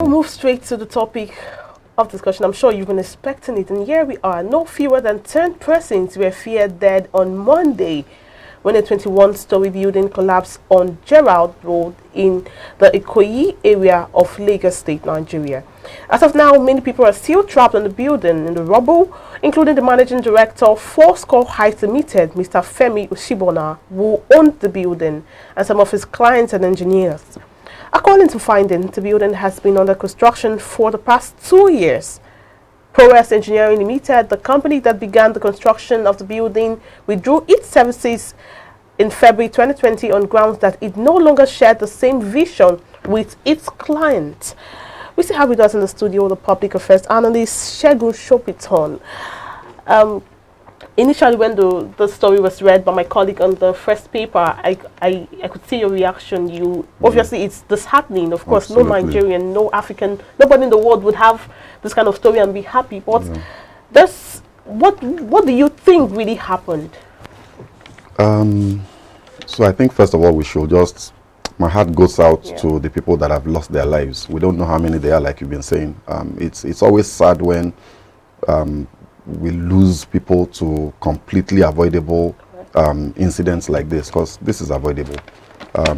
We'll move straight to the topic of discussion. I'm sure you've been expecting it, and here we are. No fewer than 10 persons were feared dead on Monday when a 21-story building collapsed on Gerald Road in the Ikoyi area of Lagos State, Nigeria. As of now, many people are still trapped in the building in the rubble, including the managing director of Fourscore Heights Limited, Mr. Femi Oshibona, who owned the building, and some of his clients and engineers. According to findings, the building has been under construction for the past 2 years. Progress Engineering Limited, the company that began the construction of the building, withdrew its services in February 2020 on grounds that it no longer shared the same vision with its client. We still have with us in the studio the public affairs analyst Segun Shopiton. Initially, when the story was read by my colleague on the first paper, I could see your reaction. Obviously, it's disheartening. Of course, absolutely. No Nigerian, no African, nobody in the world would have this kind of story and be happy. But what do you think really happened? So I think first of all, we should my heart goes out to the people that have lost their lives. We don't know how many they are, like you've been saying. It's always sad when we lose people to completely avoidable incidents like this, because this is avoidable.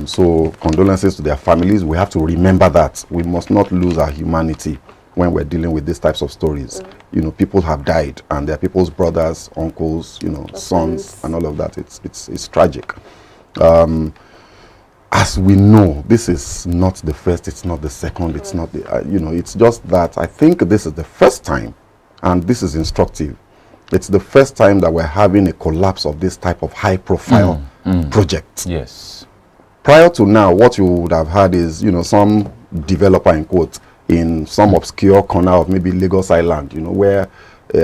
So condolences to their families. We have to remember that we must not lose our humanity when we're dealing with these types of stories. You know, people have died, and they're people's brothers, uncles, sons, and all of that. It's tragic. As we know, this is not the first, it's not the second, it's not the, it's just that I think this is the first time, and this is instructive. It's the first time that we're having a collapse of this type of high-profile project. Yes. Prior to now, what you would have had is, some developer, in quotes, in some obscure corner of maybe Lagos Island, where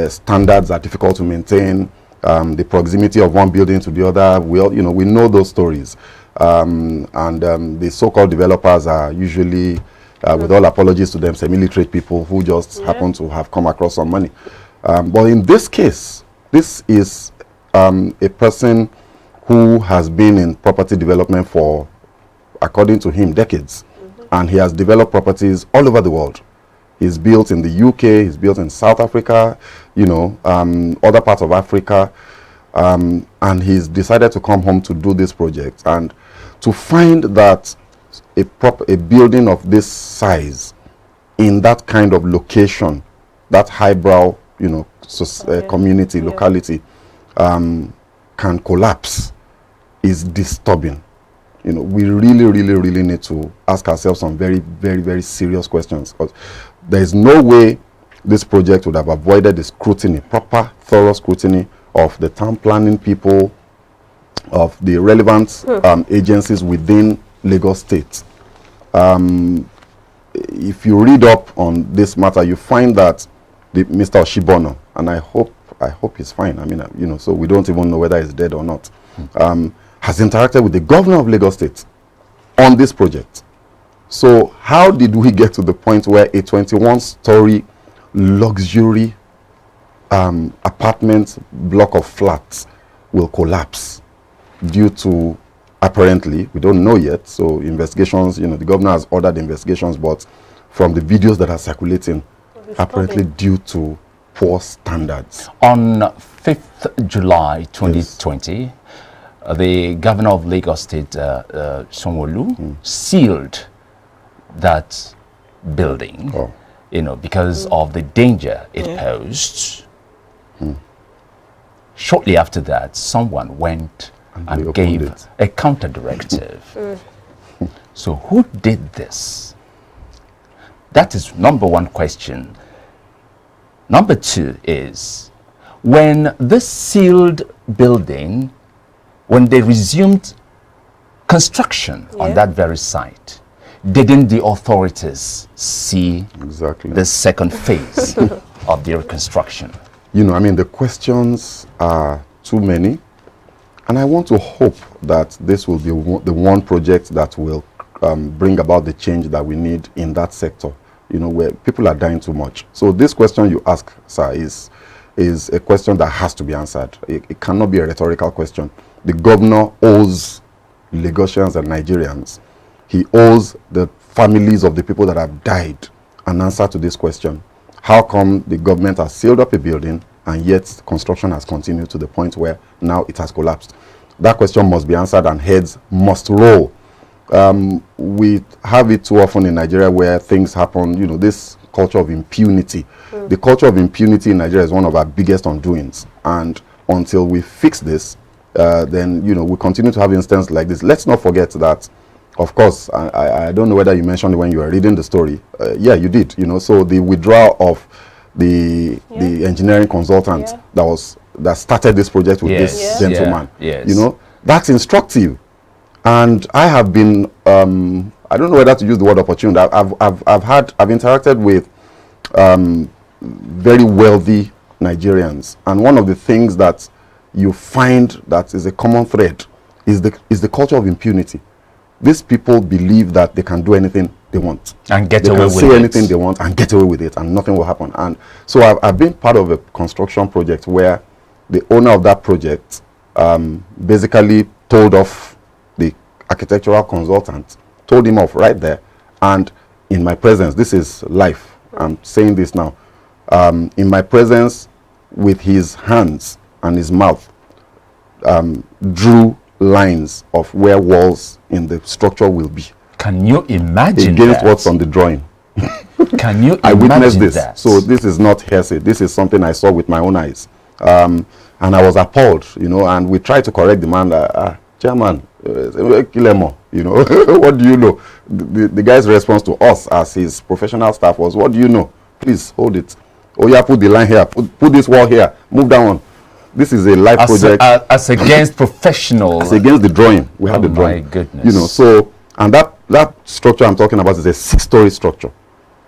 standards are difficult to maintain, the proximity of one building to the other. We know those stories. The so-called developers are usually, with all apologies to them, semi-literate people who just happen to have come across some money. But in this case, this is a person who has been in property development for, according to him, decades. And he has developed properties all over the world. He's built in the UK, he's built in South Africa, other parts of Africa. And he's decided to come home to do this project. And to find that a building of this size in that kind of location, that highbrow, community, locality, can collapse is disturbing. We really need to ask ourselves some very, very, very serious questions. Because there is no way this project would have avoided the scrutiny, proper, thorough scrutiny of the town planning people, of the relevant agencies within Lagos State. If you read up on this matter, you find that Mr. Oshibona, and I hope he's fine. So we don't even know whether he's dead or not. Has interacted with the governor of Lagos State on this project. So how did we get to the point where a 21-story luxury apartment block of flats will collapse due to, apparently, we don't know yet, so investigations, the governor has ordered investigations, but from the videos that are circulating, apparently due to poor standards. On 5th July 2020, the governor of Lagos State, Sanwo-Olu, sealed that building, because of the danger it posed. Shortly after that, someone went and gave a counter directive. So who did this? That is number one question. Number two is, when this sealed building, when they resumed construction on that very site, didn't the authorities see the second phase of the reconstruction? The questions are too many. And I want to hope that this will be the one project that will bring about the change that we need in that sector, where people are dying too much. So this question you ask, sir, is a question that has to be answered. It cannot be a rhetorical question. The governor owes Lagosians and Nigerians. He owes the families of the people that have died an answer to this question. How come the government has sealed up a building and yet construction has continued to the point where now it has collapsed? That question must be answered and heads must roll. We have it too often in Nigeria where things happen, you know, this culture of impunity. The culture of impunity in Nigeria is one of our biggest undoings. And until we fix this, then, you know, we continue to have instances like this. Let's not forget that, of course, I don't know whether you mentioned it when you were reading the story. Yeah, you did, you know, so the withdrawal of the engineering consultant that started this project with this gentleman, you know, that's instructive. And I have been, I don't know whether to use the word opportune. I've interacted with very wealthy Nigerians, and one of the things that you find that is a common thread is the culture of impunity. These people believe that they can do anything they want and get away with it. They can say anything they want and get away with it, and nothing will happen. And so I've been part of a construction project where the owner of that project basically told off the architectural consultant, told him off right there, and in my presence, this is live, I'm saying this now, in my presence, with his hands and his mouth, drew lines of where walls in the structure will be. Can you imagine against that? What's on the drawing? Can you I witnessed imagine this. that? So this is not hearsay. This is something I saw with my own eyes. And I was appalled, you know, and we tried to correct the man. Chairman, you know, what do you know? The guy's response to us as his professional staff was, what do you know? Please hold it. Oh yeah, put the line here. Put this wall here. Move that one. This is a live project. As against professional. As against the drawing. We have the drawing. My goodness. You know, so, and that structure I'm talking about is a 6-story structure.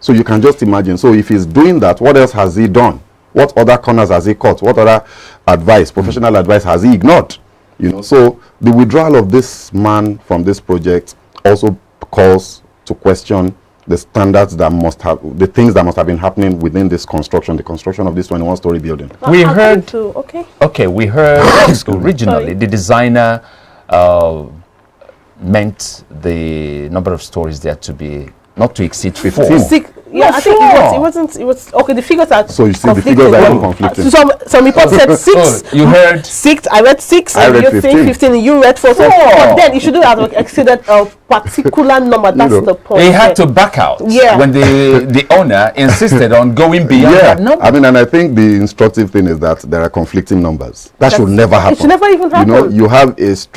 So you can just imagine. So if he's doing that, what else has he done? What other corners has he cut? What other advice, professional advice has he ignored? You know, so the withdrawal of this man from this project also calls to question the standards that must have, the things that must have been happening within this construction, the construction of this 21-story building. We heard, we heard originally the designer meant the number of stories there to be not to exceed 15. Yeah, I think it was okay. The figures are so you see the figures are even conflicting. Some reports said 6. Oh, you heard 6. I read 6. I read you 15. think 15. You read 4. So, but then it shouldn't have exceeded a particular number. That's the point. He had to back out when the owner insisted on going beyond that number. I mean, and I think the instructive thing is that there are conflicting numbers. That should never happen. It should never even happen. You know,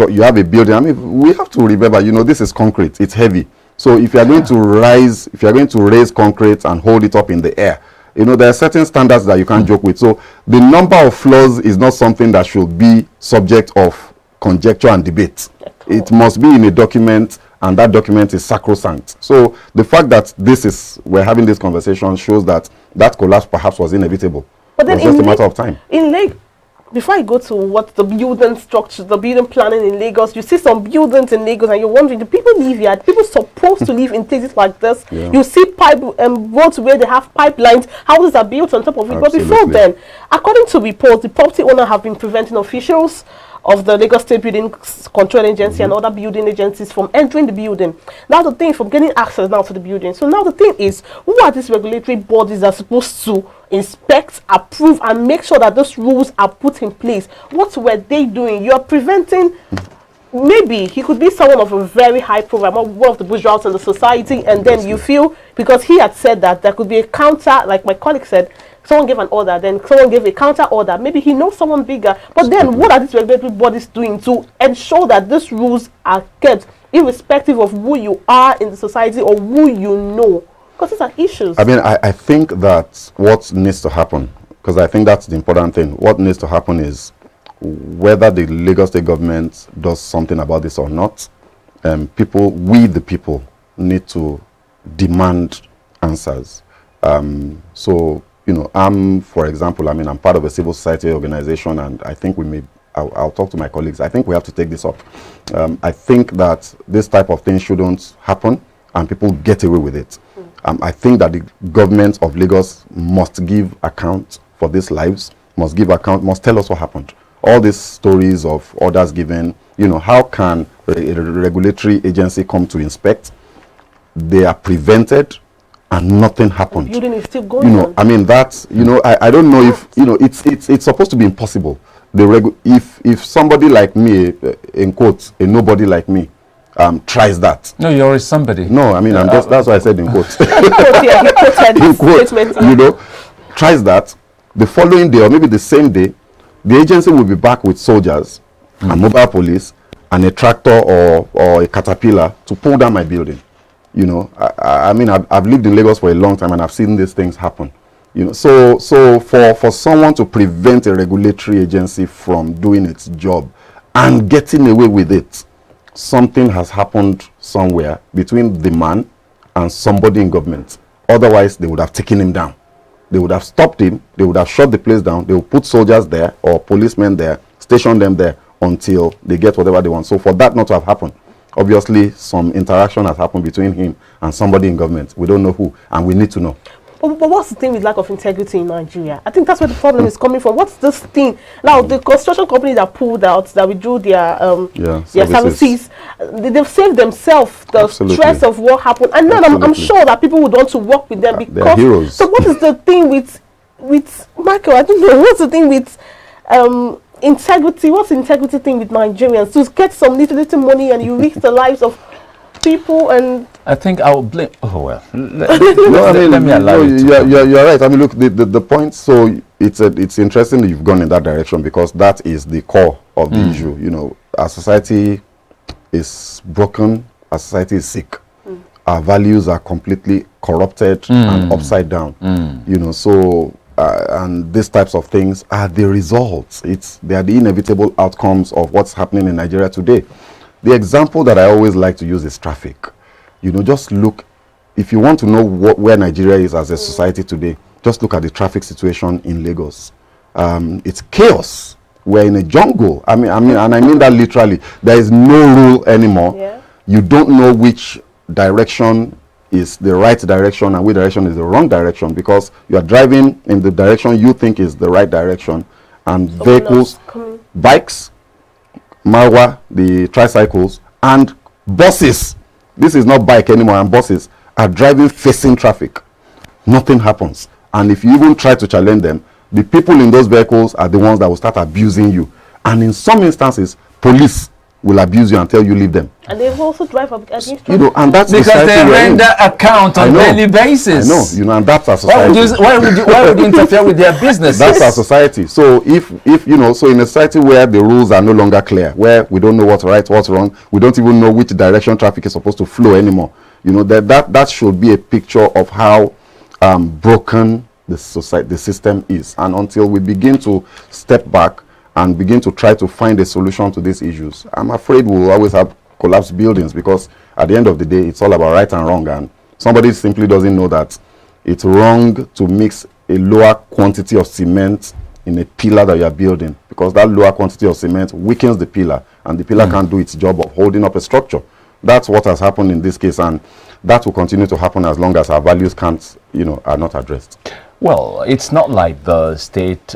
you have a building. I mean, we have to remember. You know, this is concrete. It's heavy. So if you are going to raise concrete and hold it up in the air, you know, there are certain standards that you can't joke with. So the number of floors is not something that should be subject of conjecture and debate. It must be in a document, and that document is sacrosanct. So the fact that we're having this conversation shows that collapse perhaps was inevitable. But then it was just a matter of time. Before I go to what the building structure, the building planning in Lagos, you see some buildings in Lagos and you're wondering, do people live here? Are people supposed to live in places like this? Yeah. You see roads where they have pipelines, houses are built on top of it. Absolutely. But before then, according to reports, the property owner have been preventing officials of the Lagos State Building Control Agency and other building agencies from entering the building. Now the thing, from getting access now to the building. So now the thing is, who are these regulatory bodies that are supposed to inspect, approve, and make sure that those rules are put in place? What were they doing? You are preventing. Maybe he could be someone of a very high profile, one of the bourgeois in the society, and then you feel, because he had said that there could be a counter, like my colleague said, someone gave an order, then someone gave a counter order. Maybe he knows someone bigger. But then what are these regulatory bodies doing to ensure that these rules are kept, irrespective of who you are in the society or who you know? Because these are issues. I mean, I think that what needs to happen, because I think that's the important thing, what needs to happen is whether the Lagos State government does something about this or not, we the people need to demand answers. So, you know, for example, I'm part of a civil society organization, and I think I'll talk to my colleagues. I think we have to take this up. I think that this type of thing shouldn't happen and people get away with it. I think that the government of Lagos must give account for these lives, must tell us what happened. All these stories of orders given, you know, how can a regulatory agency come to inspect? They are prevented, and nothing happened. The building is still going on. I mean, that's, I don't know if, it's supposed to be impossible. If somebody like me, in quotes, a nobody like me, tries that. No, you're somebody. No, I mean, that's why I said in quotes. Yeah, he quoted In quotes, statement. tries that. The following day, or maybe the same day, the agency will be back with soldiers and mobile police and a tractor or a caterpillar to pull down my building. I mean, I've lived in Lagos for a long time and I've seen these things happen. So for someone to prevent a regulatory agency from doing its job and getting away with it, something has happened somewhere between the man and somebody in government. Otherwise, they would have taken him down. They would have stopped him. They would have shut the place down. They would put soldiers there or policemen there, station them there until they get whatever they want. So for that not to have happened, obviously some interaction has happened between him and somebody in government. We don't know who, and we need to know. But what's the thing with lack of integrity in Nigeria? I think that's where the problem is coming from. What's this thing? Now, the construction company that pulled out, that withdrew their services, they've saved themselves the stress of what happened. And now I'm sure that people would want to work with them because... They're heroes. So what is the thing with Michael? I don't know. What's the thing with integrity? What's the integrity thing with Nigerians? To get some little money and you risk the lives of people and... I think I will blame... Oh, well. Let me allow you to... You're right. I mean, look, the point, so it's interesting that you've gone in that direction because that is the core of the issue. Our society is broken. Our society is sick. Our values are completely corrupted and upside down. So... and these types of things are the results. They are the inevitable outcomes of what's happening in Nigeria today. The example that I always like to use is traffic. Just look, if you want to know where Nigeria is as a society today, just look at the traffic situation in Lagos. It's chaos. We're in a jungle. I mean, and I mean that literally. There is no rule anymore. Yeah. You don't know which direction is the right direction and which direction is the wrong direction because you are driving in the direction you think is the right direction, and vehicles, bikes, marwa, the tricycles, and buses. This is not bike anymore, and buses are driving facing traffic. Nothing happens. And if you even try to challenge them, the people in those vehicles are the ones that will start abusing you. And in some instances, police will abuse you and tell you leave them. And they will also drive against you. And that's because they render account on a daily basis. I know, and that's our society. Why would you interfere with their business? That's our society. So if so in a society where the rules are no longer clear, where we don't know what's right, what's wrong, we don't even know which direction traffic is supposed to flow anymore. That should be a picture of how broken the system is. And until we begin to step back and begin to try to find a solution to these issues, I'm afraid we'll always have collapsed buildings because at the end of the day, it's all about right and wrong. And somebody simply doesn't know that it's wrong to mix a lower quantity of cement in a pillar that you are building because that lower quantity of cement weakens the pillar and the pillar can't do its job of holding up a structure. That's what has happened in this case, and that will continue to happen as long as our values are not addressed. Well, it's not like the state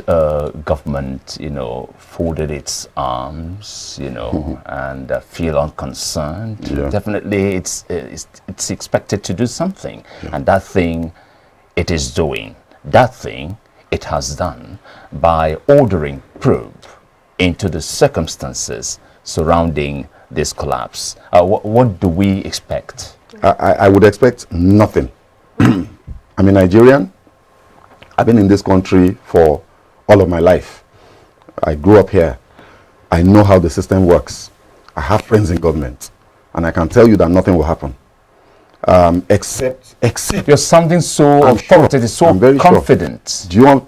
government, folded its arms, and feel unconcerned. Yeah. Definitely, it's expected to do something, and that thing it is doing. That thing it has done by ordering probe into the circumstances surrounding this collapse. What do we expect? I would expect nothing. I'm a Nigerian. I've been in this country for all of my life. I grew up here. I know how the system works. I have friends in government. And I can tell you that nothing will happen. Except you're sounding so authoritative, so very confident. Sure.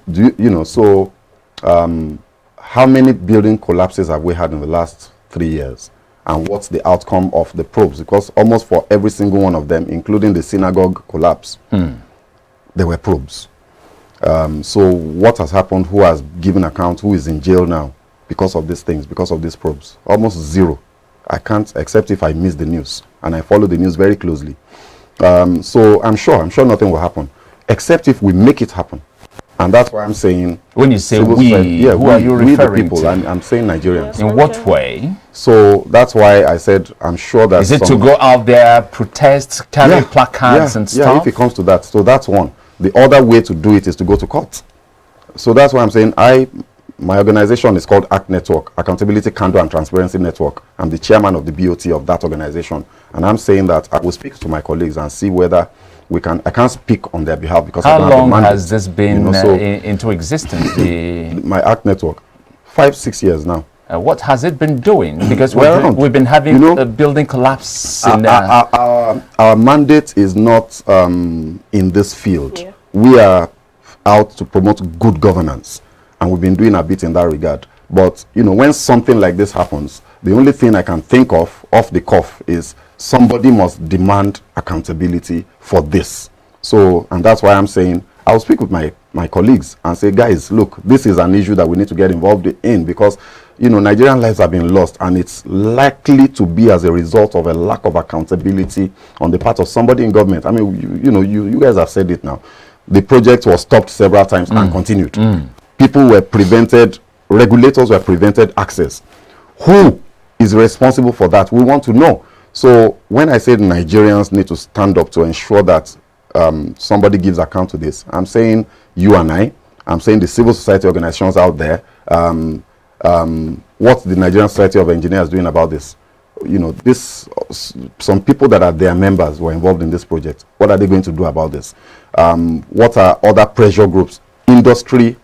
How many building collapses have we had in the last 3 years? And what's the outcome of the probes? Because almost for every single one of them, including the synagogue collapse, there were probes. So what has happened? Who has given account? Who is in jail now because of these things, because of these probes? Almost zero. I can't, except if I miss the news, and I follow the news very closely. So I'm sure nothing will happen, except if we make it happen. And that's why I'm saying, when you say civil we, society, yeah, who are you we the referring people. to? I'm saying Nigerians. In what way? So that's why I said I'm sure that is it to go out there, protest, carry placards and stuff? Yeah, if it comes to that. So that's one. The other way to do it is to go to court. So that's why I'm saying my organization is called ACT Network, Accountability, Candor and Transparency Network. I'm the chairman of the BOT of that organization. And I'm saying that I will speak to my colleagues and see whether we can. I can't speak on their behalf because I don't have the mandate. How long has this been into existence? My ACT Network, 5-6 years now. What has it been doing? Because we've been having a building collapse. Our mandate is not in this field. Yeah. We are out to promote good governance, and we've been doing a bit in that regard. But when something like this happens, the only thing I can think of off the cuff is somebody must demand accountability for this. So, and that's why I'm saying I'll speak with my colleagues and say, guys, look, this is an issue that we need to get involved in, because Nigerian lives have been lost, and it's likely to be as a result of a lack of accountability on the part of somebody in government. I mean, you guys have said it now. The project was stopped several times and continued. People were prevented, regulators were prevented access. Who is responsible for that? We want to know. So when I say Nigerians need to stand up to ensure that somebody gives account to this, I'm saying you and I'm saying the civil society organizations out there. What's the Nigerian Society of Engineers doing about this? Some people that are their members were involved in this project. What are they going to do about this? What are other pressure groups, industry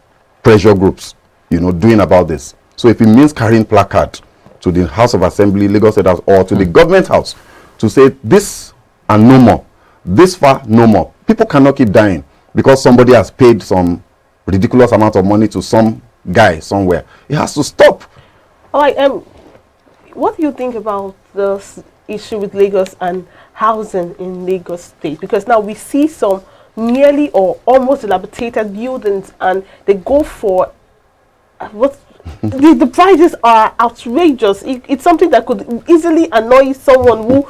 pressure groups, doing about this? So if it means carrying placard to the House of Assembly, Lagos State House, or to the government house to say this and no more, this far, no more. People cannot keep dying because somebody has paid some ridiculous amount of money to some guy somewhere. It has to stop. All right. What do you think about this issue with Lagos and housing in Lagos State? Because now we see some nearly or almost dilapidated buildings, and they go for the prices are outrageous. It's something that could easily annoy someone who,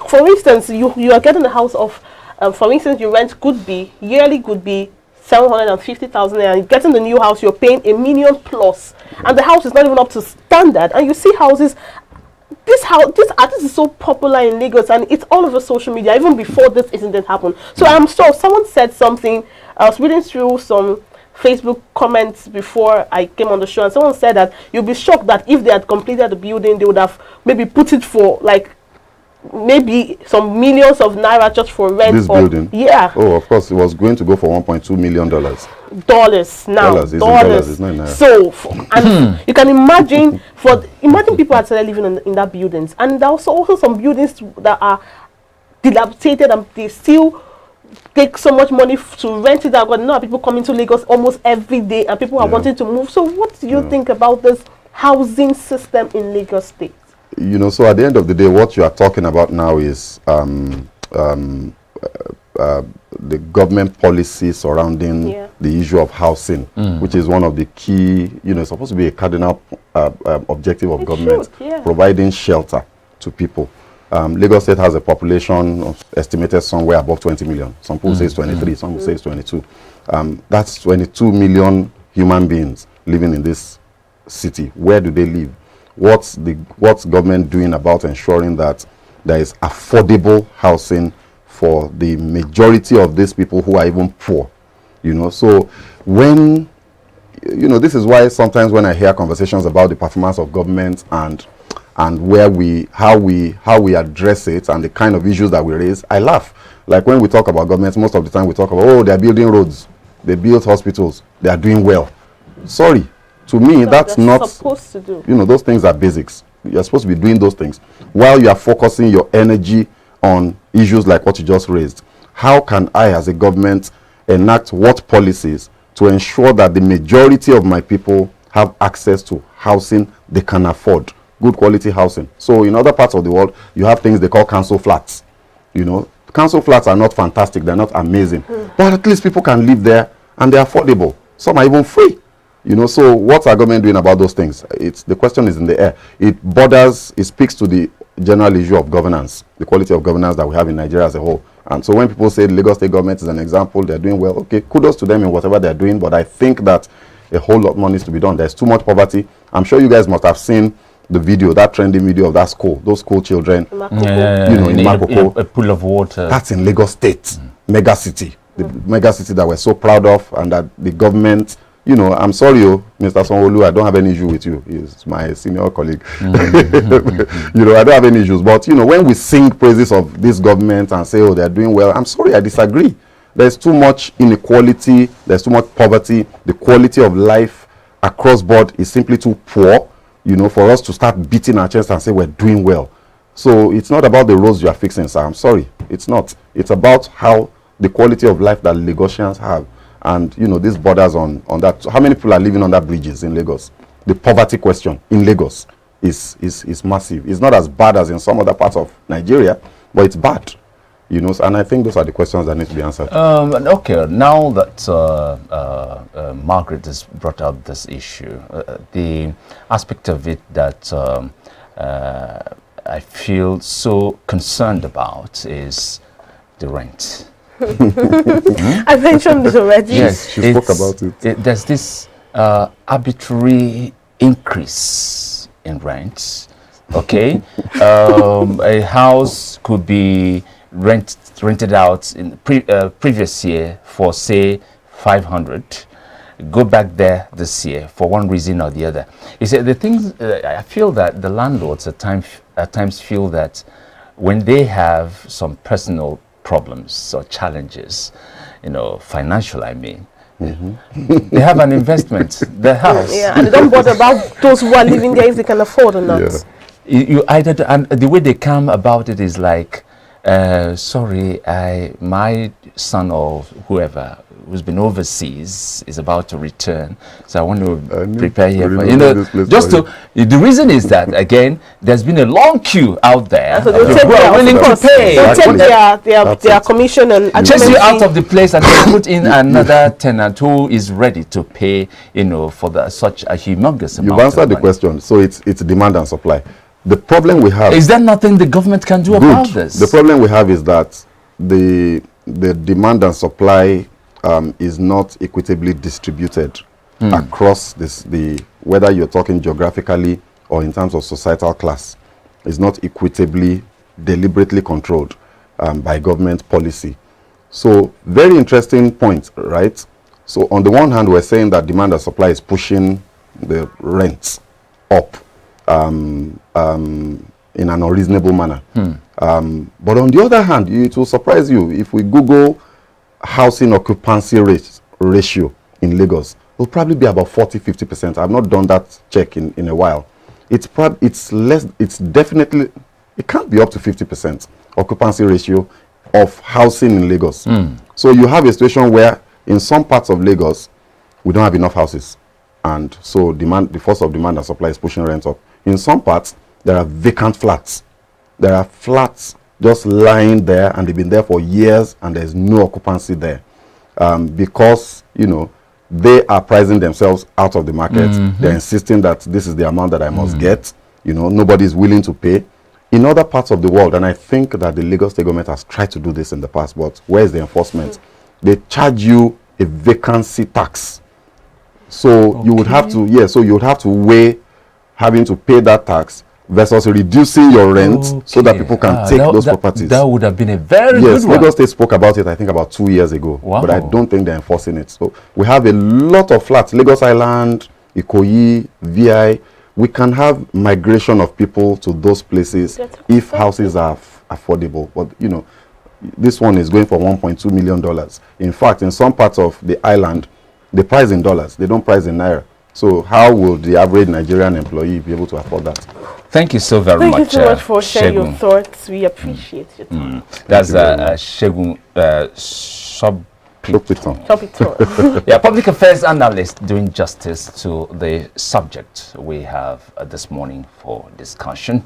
for instance, you are getting a house of, for instance, your rent yearly could be 750,000, and getting the new house, you're paying $1 million plus, and the house is not even up to standard. And you see houses. This artist is so popular in Lagos, and it's all over social media even before this incident happened. So I'm sure someone said something. I was reading through some Facebook comments before I came on the show, and someone said that you'll be shocked that if they had completed the building, they would have maybe put it for maybe some millions of naira just for rent. This building? Yeah. Oh, of course, it was going to go for $1.2 million. Dollars now. Dollars, it's not naira. So, and you can imagine people are still living in that buildings, and there are also some buildings that are dilapidated, and they still take so much money to rent it out. But now people coming to Lagos almost every day, and people are wanting to move. So, what do you think about this housing system in Lagos State? So at the end of the day, what you are talking about now is the government policy surrounding the issue of housing, which is one of the key, it's supposed to be a cardinal objective of government, providing shelter to people. Lagos State has a population estimated somewhere above 20 million. Some people say it's 23, some people say it's 22. That's 22 million human beings living in this city. Where do they live? What's government doing about ensuring that there is affordable housing for the majority of these people who are even poor? So when this is why sometimes when I hear conversations about the performance of government and how we address it and the kind of issues that we raise, I laugh. Like when we talk about government, most of the time we talk about, they're building roads, they build hospitals, they are doing well. Sorry. To me, that's not supposed to do. Those things are basics. You're supposed to be doing those things while you are focusing your energy on issues like what you just raised. How can I, as a government, enact what policies to ensure that the majority of my people have access to housing they can afford, good quality housing? So in other parts of the world, you have things they call council flats. Council flats are not fantastic, they're not amazing, but at least people can live there and they're affordable. Some are even free. So what's our government doing about those things? The question is in the air. It speaks to the general issue of governance, the quality of governance that we have in Nigeria as a whole. And so when people say the Lagos State government is an example, they're doing well, okay, kudos to them in whatever they're doing, but I think that a whole lot more needs to be done. There's too much poverty. I'm sure you guys must have seen the video, that trending video of that school, those school children, in Makoko. A pool of water. That's in Lagos State, mega city, the mega city that we're so proud of, and that the government, I'm sorry, Mr. Sanwo-Olu, I don't have any issue with you. He's my senior colleague. I don't have any issues. But, when we sing praises of this government and say, oh, they're doing well, I'm sorry, I disagree. There's too much inequality. There's too much poverty. The quality of life across board is simply too poor, for us to start beating our chest and say we're doing well. So it's not about the roads you are fixing, sir. I'm sorry. It's not. It's about how the quality of life that Lagosians have. And, this borders on that. So how many people are living under bridges in Lagos? The poverty question in Lagos is massive. It's not as bad as in some other parts of Nigeria, but it's bad. And I think those are the questions that need to be answered. Okay, now that Margaret has brought out this issue, the aspect of it that I feel so concerned about is the rent. I mentioned this already. Yes, she spoke about it. There's this arbitrary increase in rents. Okay, a house could be rented out in previous year for say 500. Go back there this year for one reason or the other. You see, the things I feel that the landlords at times feel that when they have some personal problems or challenges, financial, I mean, they have an investment, the house. Yeah, and they don't bother about those who are living there if they can afford or not. Yeah. You either, and the way they come about it is like, sorry, my son or whoever who's been overseas is about to return, so I want to prepare here for the reason is that again there's been a long queue out there. So they'll take willing to pay. They'll take their commission and chase you out of the place and they put in another tenant who is ready to pay, for such a humongous amount. You've answered the question. So it's demand and supply. The problem we have is there nothing the government can do about this? The problem we have is that the demand and supply is not equitably distributed across whether you're talking geographically or in terms of societal class, is not equitably, deliberately controlled by government policy. So very interesting point, right? So on the one hand, we're saying that demand and supply is pushing the rents up in an unreasonable manner. But on the other hand, it will surprise you if we Google housing occupancy ratio in Lagos, will probably be about 40-50%. I've not done that check in a while. It's less. It's definitely, it can't be up to 50% occupancy ratio of housing in Lagos. So you have a situation where in some parts of Lagos we don't have enough houses, and so the force of demand and supply is pushing rent up. In some parts there are vacant flats. There are flats just lying there and they've been there for years and there's no occupancy there, because they are pricing themselves out of the market. They're insisting that this is the amount that I must get. Nobody is willing to pay. In other parts of the world, and I think that the Lagos State government has tried to do this in the past, but where is the enforcement? They charge you a vacancy tax. So you would have to, so you would have to weigh having to pay that tax versus reducing your rent so that people can take those properties. That would have been a very good one. Lagos State spoke about it, I think, about 2 years ago. Wow. But I don't think they're enforcing it. So we have a lot of flats. Lagos Island, Ikoyi, VI. We can have migration of people to those places if houses are affordable. But, this one is going for $1.2 million. In fact, in some parts of the island, they price in dollars. They don't price in naira. So how will the average Nigerian employee be able to afford that? Thank you so very much. Thank you so much for sharing your thoughts. We appreciate your time. That's Segun Sopiton. Yeah, public affairs analyst doing justice to the subject we have this morning for discussion.